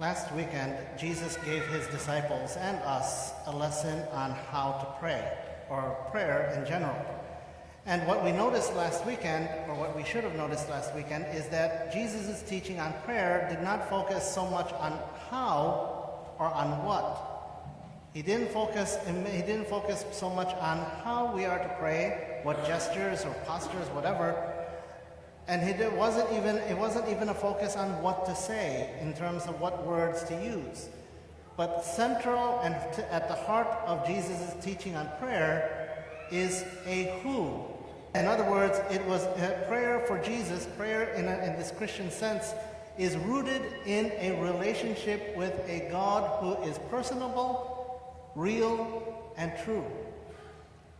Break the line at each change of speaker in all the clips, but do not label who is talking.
Last weekend, Jesus gave his disciples and us a lesson on how to pray, or prayer in general. And what we noticed last weekend, or what we should have noticed last weekend, is that Jesus' teaching on prayer did not focus so much on how or on what. He didn't focus so much on how we are to pray, what gestures or postures, whatever. And it wasn't even a focus on what to say in terms of what words to use. But central and at the heart of Jesus' teaching on prayer is a who. In other words, it was prayer for Jesus. Prayer in this Christian sense is rooted in a relationship with a God who is personable, real, and true.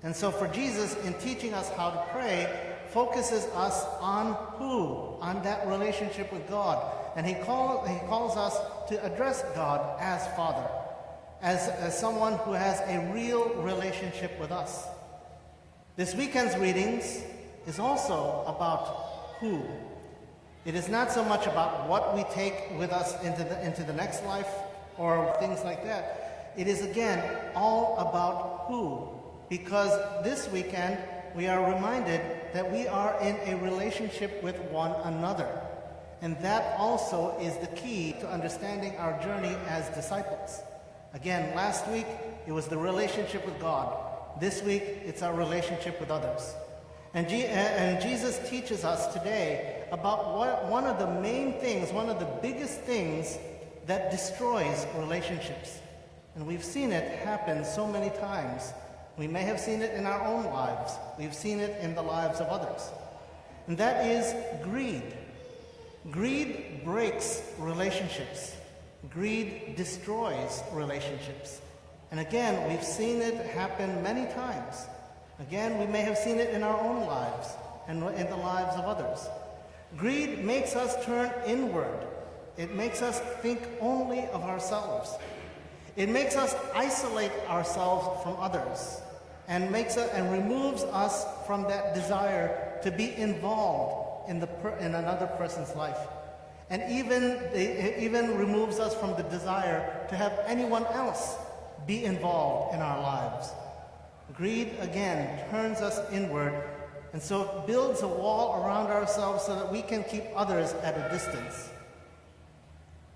And so for Jesus, in teaching us how to pray, focuses us on who, on that relationship with God. And he calls us to address God as Father, as someone who has a real relationship with us. This weekend's readings is also about who. It is not so much about what we take with us into the next life or things like that. It is again all about who, because this weekend we are reminded that we are in a relationship with one another. And that also is the key to understanding our journey as disciples. Again, last week it was the relationship with God. This week it's our relationship with others. And Jesus teaches us today about one of the main things, one of the biggest things that destroys relationships. And we've seen it happen so many times. We may have seen it in our own lives. We've seen it in the lives of others. And that is greed. Greed breaks relationships. Greed destroys relationships. And again, we've seen it happen many times. Again, we may have seen it in our own lives and in the lives of others. Greed makes us turn inward. It makes us think only of ourselves. It makes us isolate ourselves from others and removes us from that desire to be involved in another person's life. And even removes us from the desire to have anyone else be involved in our lives. Greed, again, turns us inward, and so it builds a wall around ourselves so that we can keep others at a distance.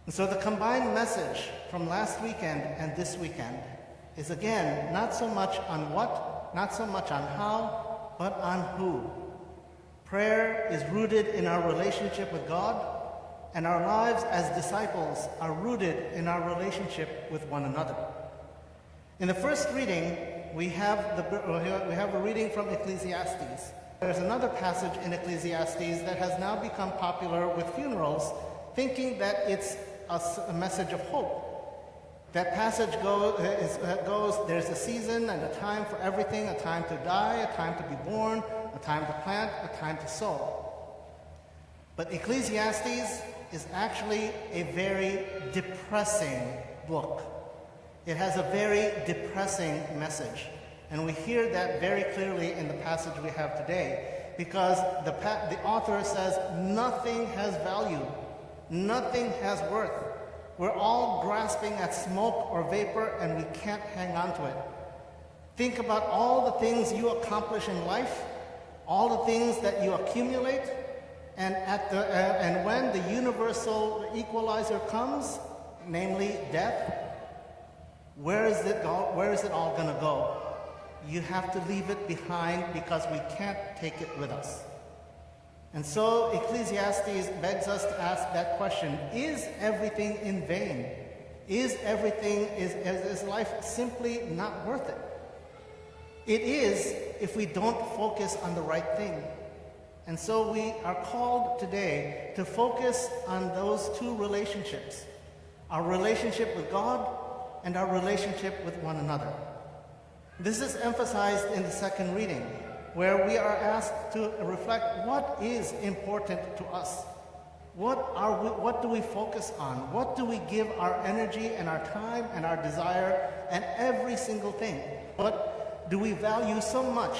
And so the combined message from last weekend and this weekend is again, not so much on what, not so much on how, but on who. Prayer is rooted in our relationship with God, and our lives as disciples are rooted in our relationship with one another. In the first reading, we have a reading from Ecclesiastes. There's another passage in Ecclesiastes that has now become popular with funerals, thinking that it's a message of hope. That passage goes, there's a season and a time for everything, a time to die, a time to be born, a time to plant, a time to sow. But Ecclesiastes is actually a very depressing book. It has a very depressing message. And we hear that very clearly in the passage we have today, because the author says nothing has value, nothing has worth. We're all grasping at smoke or vapor, and we can't hang on to it. Think about all the things you accomplish in life, all the things that you accumulate, and when the universal equalizer comes, namely death, where is it all going to go? You have to leave it behind because we can't take it with us. And so Ecclesiastes begs us to ask that question: is everything in vain? Is life simply not worth it? It is if we don't focus on the right thing. And so we are called today to focus on those two relationships: our relationship with God and our relationship with one another. This is emphasized in the second reading, where we are asked to reflect what is important to us. What do we focus on? What do we give our energy and our time and our desire and every single thing? What do we value so much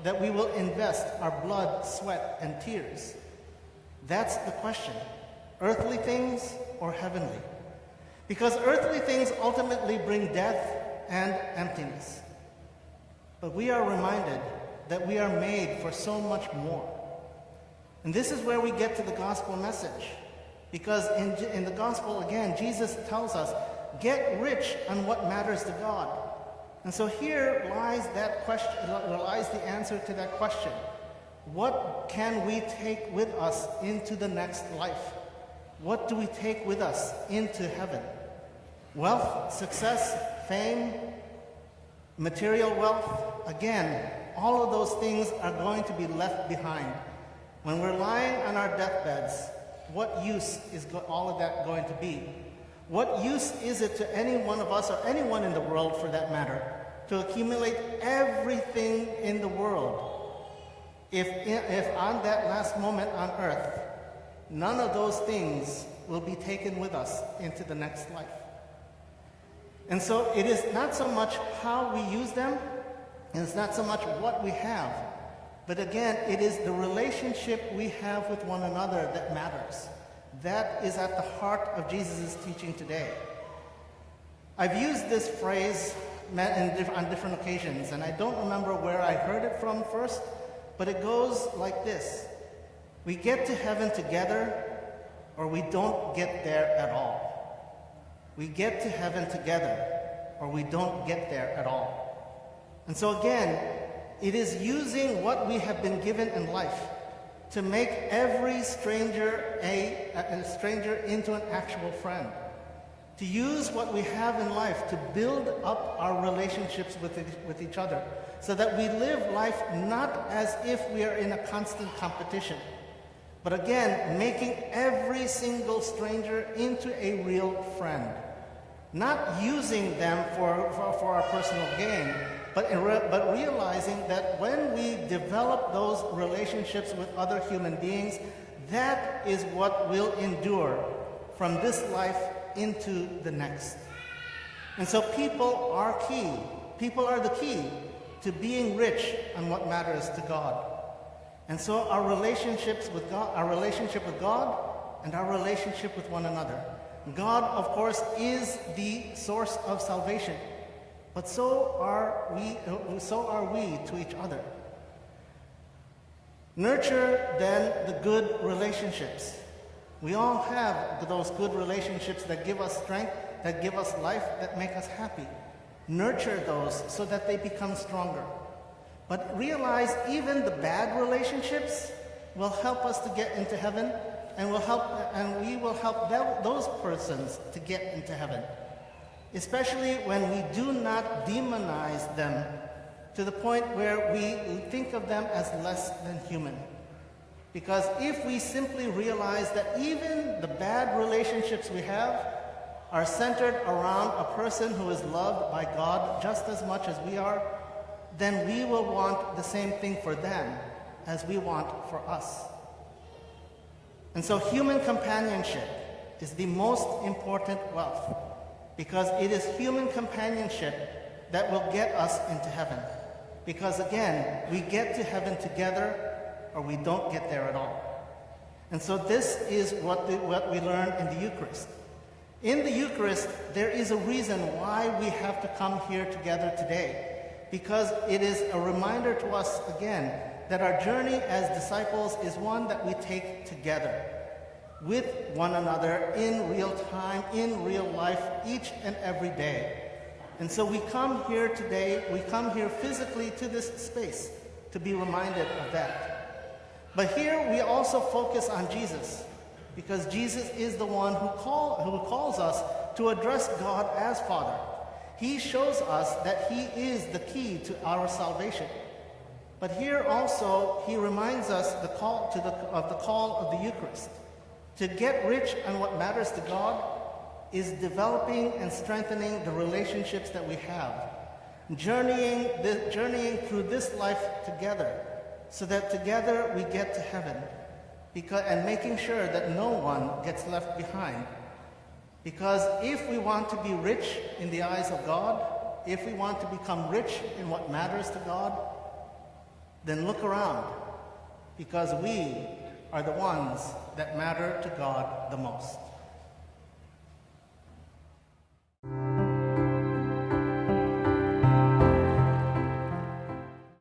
that we will invest our blood, sweat, and tears? That's the question. Earthly things or heavenly? Because earthly things ultimately bring death and emptiness. But we are reminded that we are made for so much more. And this is where we get to the gospel message. Because in the gospel, again, Jesus tells us, get rich on what matters to God. And so here lies that question, lies the answer to that question. What can we take with us into the next life? What do we take with us into heaven? Wealth, success, fame, material wealth, again, all of those things are going to be left behind. When we're lying on our deathbeds, what use is all of that going to be? What use is it to any one of us, or anyone in the world for that matter, to accumulate everything in the world if on that last moment on earth, none of those things will be taken with us into the next life? And so it is not so much how we use them, and it's not so much what we have, but again, it is the relationship we have with one another that matters. That is at the heart of Jesus' teaching today. I've used this phrase on different occasions, and I don't remember where I heard it from first, but it goes like this. We get to heaven together, or we don't get there at all. We get to heaven together, or we don't get there at all. And so again, it is using what we have been given in life to make every stranger a stranger into an actual friend. To use what we have in life to build up our relationships with each other, so that we live life not as if we are in a constant competition, but again, making every single stranger into a real friend. Not using them for our personal gain, but realizing that when we develop those relationships with other human beings, that is what will endure from this life into the next. And so people are key. People are the key to being rich on what matters to God. And so our relationships with God, our relationship with God, and our relationship with one another. God, of course, is the source of salvation. But so are we to each other. Nurture, then, the good relationships. We all have those good relationships that give us strength, that give us life, that make us happy. Nurture those so that they become stronger. But realize even the bad relationships will help us to get into heaven, and we will help those persons to get into heaven. Especially when we do not demonize them to the point where we think of them as less than human. Because if we simply realize that even the bad relationships we have are centered around a person who is loved by God just as much as we are, then we will want the same thing for them as we want for us. And so human companionship is the most important wealth, because it is human companionship that will get us into heaven. Because again, we get to heaven together, or we don't get there at all. And so this is what we learn in the Eucharist. In the Eucharist, there is a reason why we have to come here together today, because it is a reminder to us again that our journey as disciples is one that we take together with one another in real time, in real life, each and every day. And so we come here today, we come here physically to this space to be reminded of that. But here we also focus on Jesus, because Jesus is the one who calls us to address God as Father. He shows us that He is the key to our salvation. But here also, He reminds us of the call of the Eucharist. To get rich on what matters to God is developing and strengthening the relationships that we have, journeying through this life together, so that together we get to heaven, and making sure that no one gets left behind. Because if we want to be rich in the eyes of God, if we want to become rich in what matters to God, then look around, because we are the ones that matter to God the most.